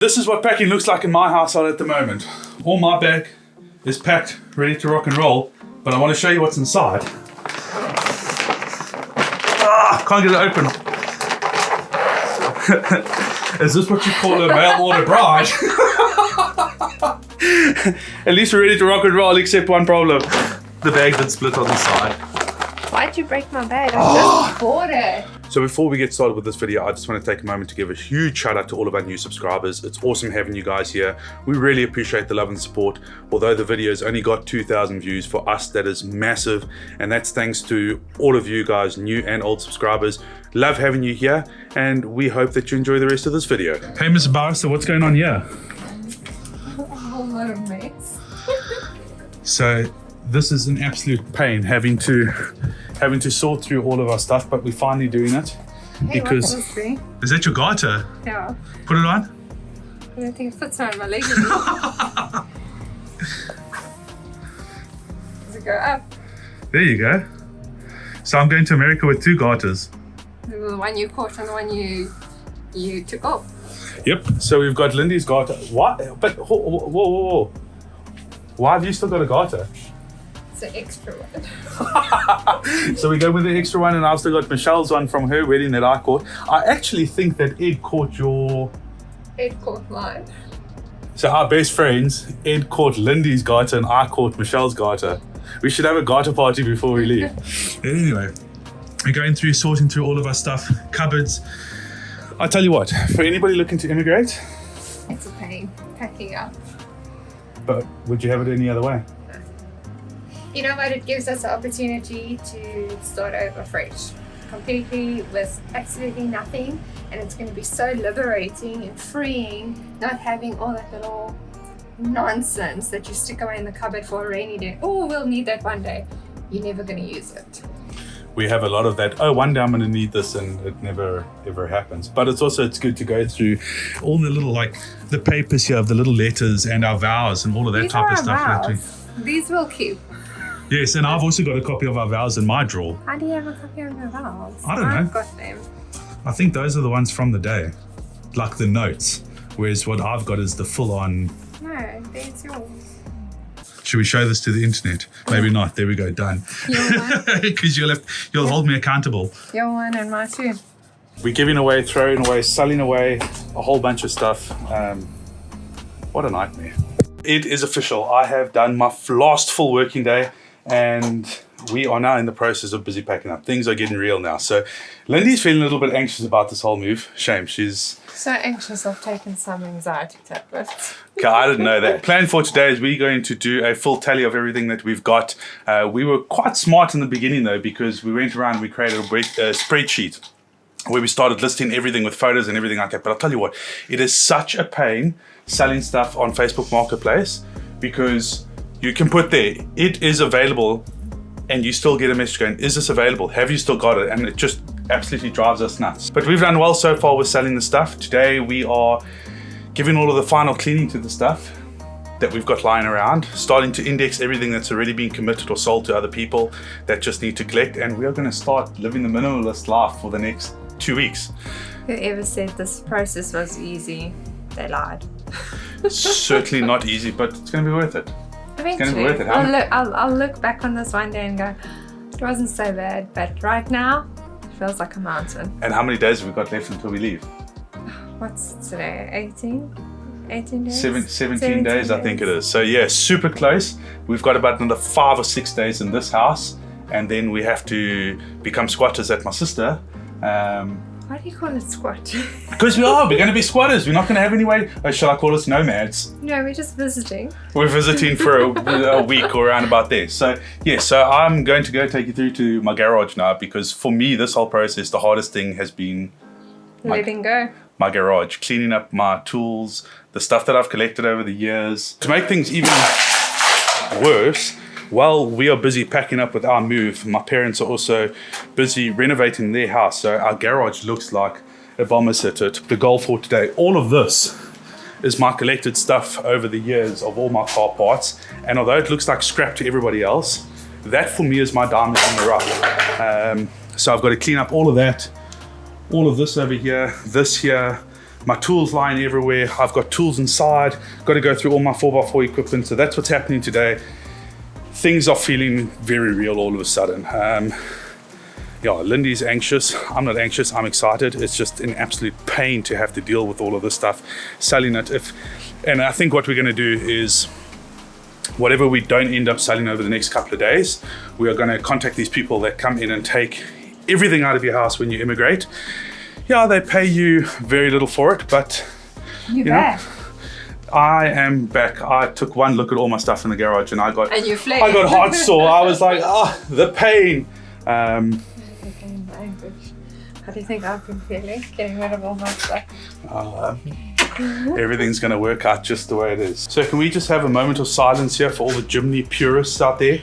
This is what packing looks like in my household at the moment. All my bag is packed, ready to rock and roll, but I want to show you what's inside. Can't get it open. Is this what you call a mail order bride? At least we're ready to rock and roll, except one problem. The bag did split on the side. Why'd you break my bag? I just bought it. So before we get started with this video, I just want to take a moment to give a huge shout out to all of our new subscribers. It's awesome having you guys here. We really appreciate the love and support. Although the videos only got 2,000 views, for us that is massive. And that's thanks to all of you guys, new and old subscribers. Love having you here, and we hope that you enjoy the rest of this video. Hey Mr. Barrister, what's going on here? A whole lot of mess. So this is an absolute pain having to sort through all of our stuff, but we're finally doing it. Hey, because what can I see? Is that your garter? Yeah. Put it on. I don't think it fits around my leg. Does it go up? There you go. So I'm going to America with 2 garters. The one you caught and the one you took off. Yep. So we've got Lindy's garter. What? But whoa. Why have you still got a garter? It's an extra one. So we go with the extra one, and I've still got Michelle's one from her wedding that I caught. I actually think that Ed caught your... Ed caught mine. So our best friends, Ed caught Lindy's garter and I caught Michelle's garter. We should have a garter party before we leave. Anyway, we're going through, sorting through all of our stuff, cupboards. I tell you what, for anybody looking to immigrate... It's a pain, packing up. But would you have it any other way? You know what, it gives us the opportunity to start over fresh, completely with absolutely nothing, and it's going to be so liberating and freeing, not having all that little nonsense that you stick away in the cupboard for a rainy day. Oh, we'll need that one day. You're never going to use it. We have a lot of that, oh, one day I'm going to need this, and it never ever happens. But it's good to go through all the little, like, the papers here of the little letters and our vows and all of that These type of are stuff. vows. These will keep. Yes, and I've also got a copy of our vows in my drawer. How do you have a copy of your vows? I don't know. I've got them. I think those are the ones from the day, like the notes, whereas what I've got is the full-on... No, that's yours. Should we show this to the internet? Maybe not. There we go, done. Your one. Because you'll hold me accountable. Your one and mine too. We're giving away, throwing away, selling away a whole bunch of stuff. What a nightmare. It is official. I have done my last full working day, and we are now in the process of busy packing up. Things are getting real now. So Lindy's feeling a little bit anxious about this whole move. Shame, she's... So anxious, I've taken some anxiety tablets. Okay, I didn't know that. Plan for today is we're going to do a full tally of everything that we've got. We were quite smart in the beginning though, because we went around and we created a spreadsheet where we started listing everything with photos and everything like that. But I'll tell you what, it is such a pain selling stuff on Facebook Marketplace, because you can put there, it is available, and you still get a message going, is this available? Have you still got it? And it just absolutely drives us nuts. But we've done well so far with selling the stuff. Today we are giving all of the final cleaning to the stuff that we've got lying around, starting to index everything that's already been committed or sold to other people that just need to collect, and we are going to start living the minimalist life for the next 2 weeks. Whoever said this process was easy, they lied. Certainly not easy, but it's going to be worth it. Eventually, It's going to be worth it. I'll look back on this one day and go, it wasn't so bad, but right now, it feels like a mountain. And how many days have we got left until we leave? What's today, 18 days? 17 days, I think it is. So yeah, super close. We've got about another 5 or 6 days in this house, and then we have to become squatters at my sister. Why do you call it squat? Because we're going to be squatters. We're not going to have any way, or shall I call us nomads? No, we're just visiting. We're visiting for a week or around about there. So yeah, so I'm going to go take you through to my garage now, because for me, this whole process, the hardest thing has been Letting go. my garage, cleaning up my tools, the stuff that I've collected over the years. To make things even worse, while we are busy packing up with our move, my parents are also busy renovating their house. So our garage looks like a bomber's hit it. The goal for today, all of this is my collected stuff over the years of all my car parts. And although it looks like scrap to everybody else, that for me is my diamond in the rough. So I've got to clean up all of that, all of this over here, this here, my tools lying everywhere. I've got tools inside, got to go through all my 4x4 equipment. So that's what's happening today. Things are feeling very real all of a sudden. Yeah, Lindy's anxious. I'm not anxious, I'm excited. It's just an absolute pain to have to deal with all of this stuff, selling it. And I think what we're gonna do is, whatever we don't end up selling over the next couple of days, we are gonna contact these people that come in and take everything out of your house when you immigrate. Yeah, they pay you very little for it, but you know, I am back. I took one look at all my stuff in the garage and I got heart sore. I was like, the pain. How do you think I've been feeling getting rid of all my stuff? Everything's going to work out just the way it is. So can we just have a moment of silence here for all the Jimny purists out there?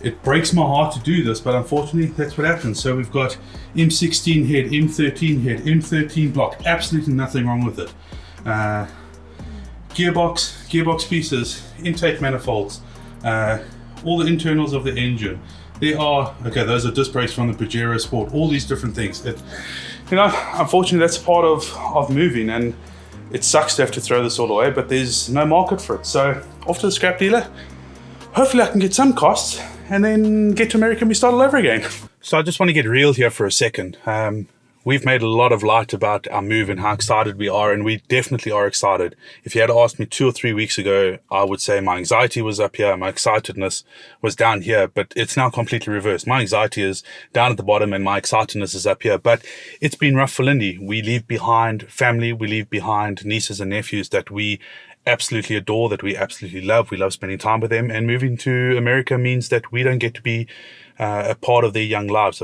It breaks my heart to do this, but unfortunately that's what happens. So we've got M16 head, M13 head, M13 block, absolutely nothing wrong with it. Gearbox pieces, intake manifolds, all the internals of the engine. There are, okay, those are disc brakes from the Pajero Sport, all these different things. Unfortunately that's part of moving, and it sucks to have to throw this all away, but there's no market for it. So off to the scrap dealer. Hopefully I can get some costs and then get to America and we start all over again. So I just want to get real here for a second. We've made a lot of light about our move and how excited we are, and we definitely are excited. If you had asked me 2 or 3 weeks ago, I would say my anxiety was up here, my excitedness was down here, but it's now completely reversed. My anxiety is down at the bottom and my excitedness is up here, but it's been rough for Lindy. We leave behind family, we leave behind nieces and nephews that we absolutely adore, that we absolutely love. We love spending time with them, and moving to America means that we don't get to be a part of their young lives.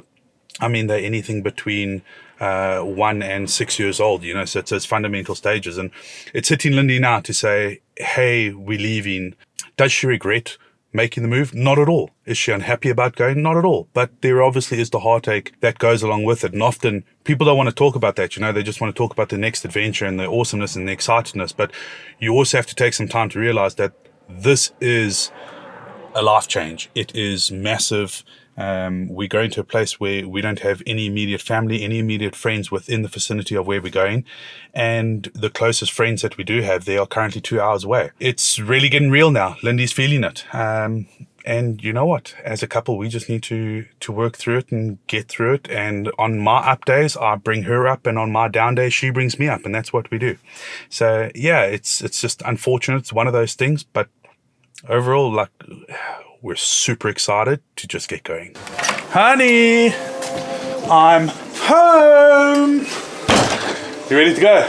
I mean, they're anything between 1 and 6 years old, so it's fundamental stages. And it's hitting Lindy now to say, hey, we're leaving. Does she regret making the move? Not at all. Is she unhappy about going? Not at all. But there obviously is the heartache that goes along with it. And often people don't want to talk about that. They just want to talk about the next adventure and the awesomeness and the excitedness. But you also have to take some time to realize that this is a life change. It is massive. We're going to a place where we don't have any immediate family, any immediate friends within the vicinity of where we're going. And the closest friends that we do have, they are currently 2 hours away. It's really getting real now. Lindy's feeling it. And you know what? As a couple, we just need to work through it and get through it. And on my up days, I bring her up. And on my down days, she brings me up. And that's what we do. So, yeah, it's just unfortunate. It's one of those things. But overall, we're super excited to just get going. Honey, I'm home. You ready to go?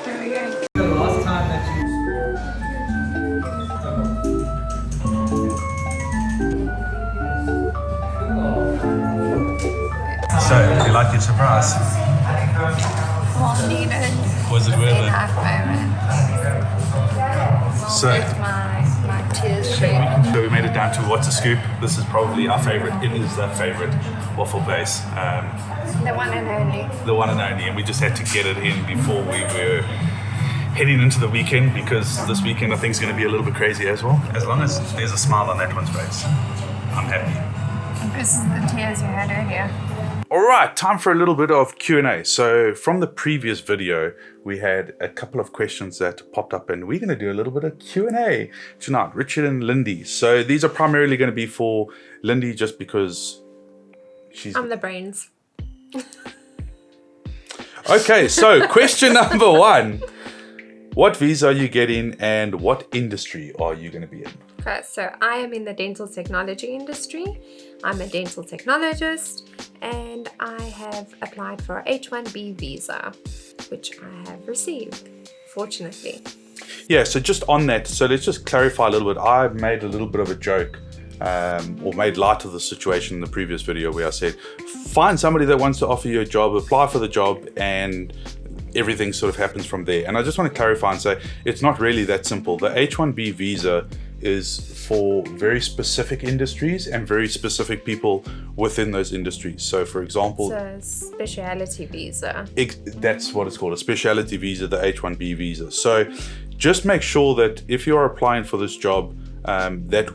There we go. So, you like your surprise? Well needed. Was it worth it? So, my tears shed. So we made it down to What's a Scoop. This is probably our favorite. It is the favorite waffle base. The one and only. The one and only. And we just had to get it in before we were heading into the weekend, because this weekend I think is going to be a little bit crazy as well. As long as there's a smile on that one's face, I'm happy. This is the tears you had earlier. All right, time for a little bit of Q&A. So from the previous video, we had a couple of questions that popped up, and we're going to do a little bit of Q&A tonight, Richard and Lindy. So these are primarily going to be for Lindy, just because I'm the brains. Okay, so question number 1. What visa are you getting and what industry are you going to be in? Okay, so I am in the dental technology industry. I'm a dental technologist and I have applied for a H1B visa, which I have received, fortunately. Yeah, so just on that, so let's just clarify a little bit. I made a little bit of a joke or made light of the situation in the previous video where I said, find somebody that wants to offer you a job, apply for the job, and everything sort of happens from there. And I just want to clarify and say, it's not really that simple. The H1B visa is for very specific industries and very specific people within those industries. So for example, it's a speciality visa. That's what it's called, a speciality visa, the H1B visa. So just make sure that if you are applying for this job, that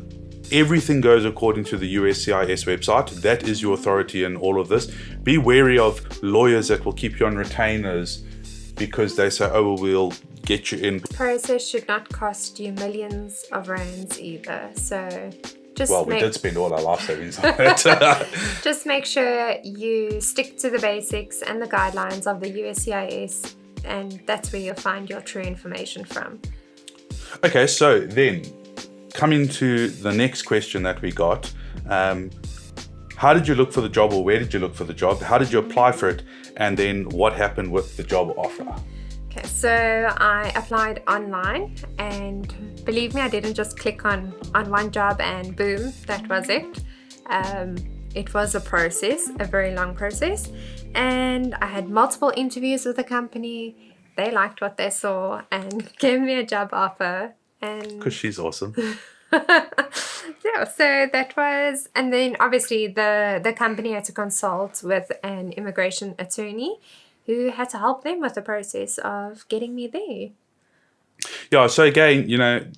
everything goes according to the USCIS website. That is your authority in all of this. Be wary of lawyers that will keep you on retainers because they say, oh, well, we'll get you in. Process should not cost you millions of rands either. So just Well, we did spend all our life savings on it. just make sure you stick to the basics and the guidelines of the USCIS, and that's where you'll find your true information from. Okay, so then coming to the next question that we got, how did you look for the job, or where did you look for the job? How did you apply for it? And then what happened with the job offer? Okay, so I applied online, and believe me, I didn't just click on one job and boom, that was it. It was a process, a very long process, and I had multiple interviews with the company. They liked what they saw and gave me a job offer. And Because she's awesome. yeah, so that was, and then obviously the company had to consult with an immigration attorney who had to help them with the process of getting me there. Yeah, so again,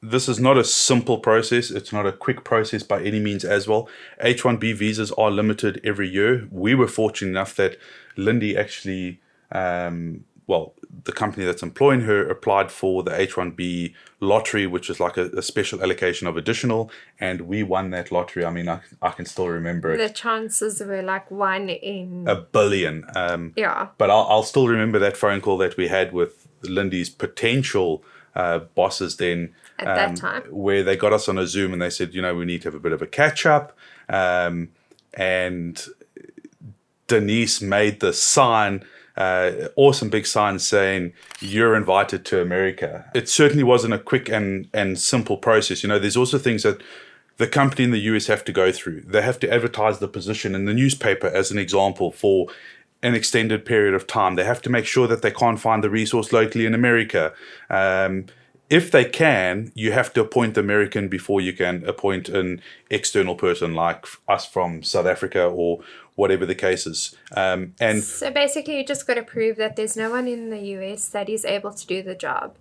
this is not a simple process. It's not a quick process by any means as well. H-1B visas are limited every year. We were fortunate enough that Lindy actually, the company that's employing her applied for the H-1B lottery, which is like a special allocation of additional, and we won that lottery. I mean, I can still remember it. The chances were like 1 in... 1 billion. Yeah. But I'll still remember that phone call that we had with Lindy's potential bosses then. At that time. Where they got us on a Zoom and they said, we need to have a bit of a catch-up. And Denise made the sign, awesome big sign saying, you're invited to America. It certainly wasn't a quick and simple process. There's also things that the company in the US have to go through. They have to advertise the position in the newspaper, as an example, for an extended period of time. They have to make sure that they can't find the resource locally in America. If they can, you have to appoint the American before you can appoint an external person like us from South Africa or whatever the case is. And so basically, you just got to prove that there's no one in the US that is able to do the job,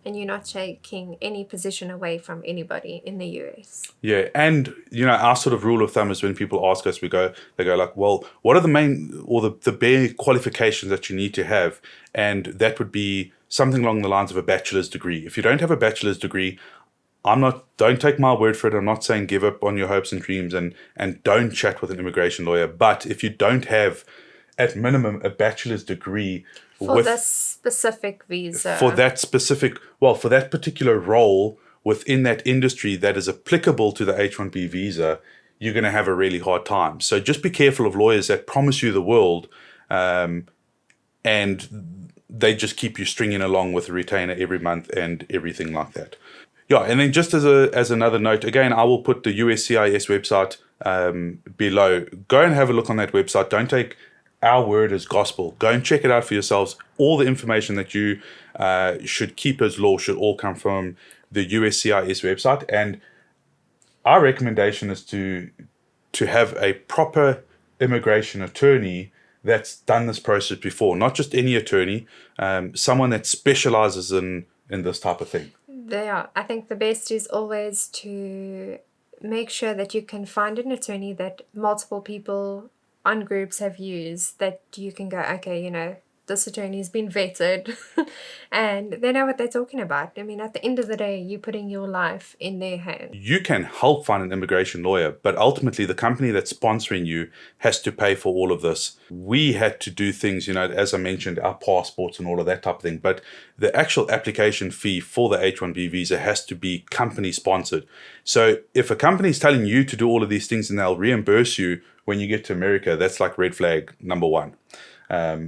and you're not taking any position away from anybody in the US. Yeah, and our sort of rule of thumb is when people ask us, they go like, well, what are the main or the bare qualifications that you need to have? And that would be something along the lines of a bachelor's degree. If you don't have a bachelor's degree, don't take my word for it. I'm not saying give up on your hopes and dreams and don't chat with an immigration lawyer. But if you don't have, at minimum, a bachelor's degree for this specific visa, for that particular role within that industry that is applicable to the H-1B visa, you're going to have a really hard time. So just be careful of lawyers that promise you the world, and they just keep you stringing along with a retainer every month and everything like that. Yeah, and then just as another note, again, I will put the USCIS website below. Go and have a look on that website. Don't take our word as gospel. Go and check it out for yourselves. All the information that you should keep as law should all come from the USCIS website. And our recommendation is to have a proper immigration attorney that's done this process before. Not just any attorney, someone that specializes in this type of thing. Yeah, I think the best is always to make sure that you can find an attorney that multiple people on groups have used, that you can go, okay, this attorney's been vetted and they know what they're talking about. I mean, at the end of the day, you're putting your life in their hands. You can help find an immigration lawyer, but ultimately the company that's sponsoring you has to pay for all of this. We had to do things, as I mentioned, our passports and all of that type of thing, but the actual application fee for the H-1B visa has to be company sponsored. So if a company is telling you to do all of these things and they'll reimburse you when you get to America, that's like red flag number one.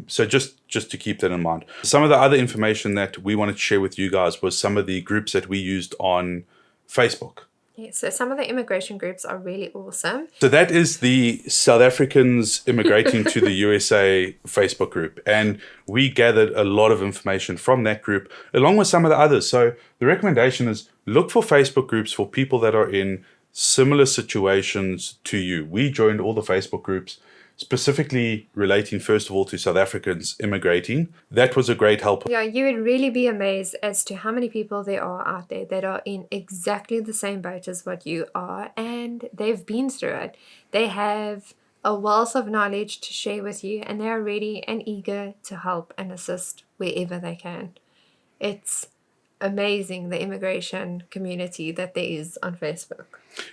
So just to keep that in mind. Some of the other information that we wanted to share with you guys was some of the groups that we used on Facebook. Yeah, so some of the immigration groups are really awesome. So that is the South Africans Immigrating to the USA Facebook group. And we gathered a lot of information from that group, along with some of the others. So the recommendation is look for Facebook groups for people that are in similar situations to you. We joined all the Facebook groups, specifically relating first of all to South Africans immigrating. That was a great help. Yeah, you would really be amazed as to how many people there are out there that are in exactly the same boat as what you are, and they've been through it. They have a wealth of knowledge to share with you, and they are ready and eager to help and assist wherever they can. It's amazing, the immigration community that there is on Facebook.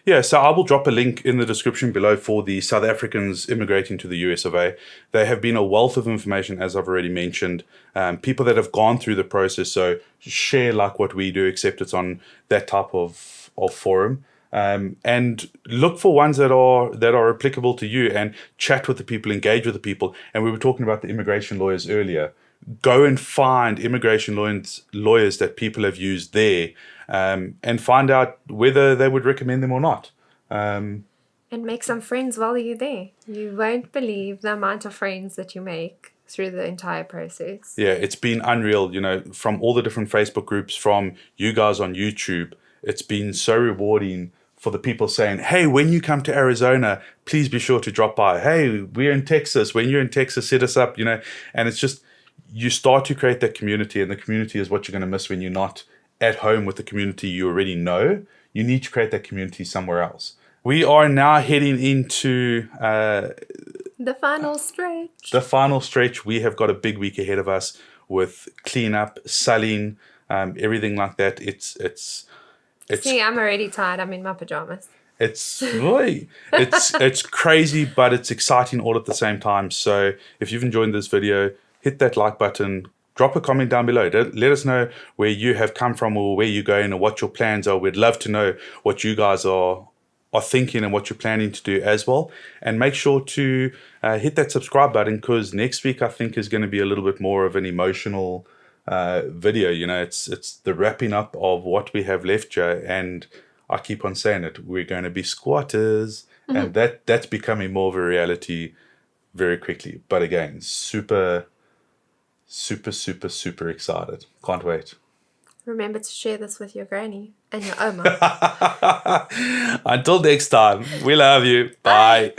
Yeah, so I will drop a link in the description below for the South Africans immigrating to the US of A. They have been a wealth of information, as I've already mentioned. People that have gone through the process, so share like what we do, except it's on that type of forum. And look for ones that are applicable to you, and chat with the people, engage with the people. And we were talking about the immigration lawyers earlier. Go and find immigration lawyers that people have used there, and find out whether they would recommend them or not. And make some friends while you're there. You won't believe the amount of friends that you make through the entire process. Yeah, it's been unreal, from all the different Facebook groups, from you guys on YouTube. It's been so rewarding for the people saying, hey, when you come to Arizona, please be sure to drop by. Hey, we're in Texas. When you're in Texas, hit us up, and it's just, you start to create that community, and the community is what you're going to miss when you're not at home with the community you already know. You need to create that community somewhere else. We are now heading into the final stretch. The final stretch. We have got a big week ahead of us with cleanup, selling, everything like that. It's See, I'm already tired. I'm in my pajamas. It's crazy, but it's exciting all at the same time. So if you've enjoyed this video, hit that like button, drop a comment down below. Let us know where you have come from, or where you're going, or what your plans are. We'd love to know what you guys are thinking and what you're planning to do as well. And make sure to hit that subscribe button, because next week I think is going to be a little bit more of an emotional video. It's the wrapping up of what we have left, Joe, and I keep on saying it, we're going to be squatters. And that's becoming more of a reality very quickly. But again, super excited. Can't wait. Remember to share this with your granny and your Oma. Until next time, we love you. Bye.